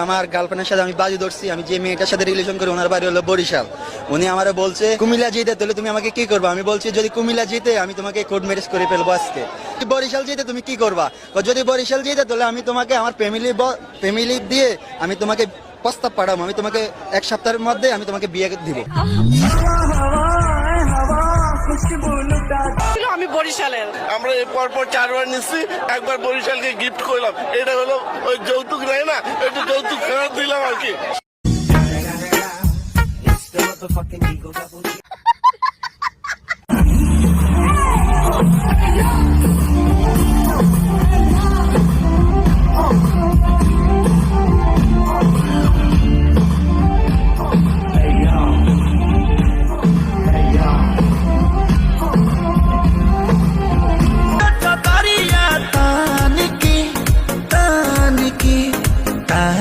আমার গার্লফ্রেন্ডের সাথে আমি বাজি ধরছি, আমি যে মেয়েটার সাথে রিলেশন করি ওনার বাড়ি হলো বরিশাল। উনি আমারে বলছে কুমিল্লা যেতে তাহলে তুমি আমাকে কি করবা? আমি বলছি যদি কুমিল্লা যেতে আমি তোমাকে কোর্ট ম্যারেজ করে ফেলবো আজকে। বরিশাল যেতে তুমি কি করবা? যদি বরিশাল যেতে তাহলে আমি তোমাকে আমার ফ্যামিলি দিয়ে আমি তোমাকে প্রস্তাব পাঠাবো, আমি তোমাকে 1 সপ্তাহের মধ্যে আমি তোমাকে বিয়ে দিব। আমি বরিশালের, আমরা এই পরপর 4 বার নিচ্ছি, একবার বরিশালকে গিফট করলাম, এটা হলো ওই যৌতুক নেয় না, একটু যৌতুক ফেরত দিলাম আর কি।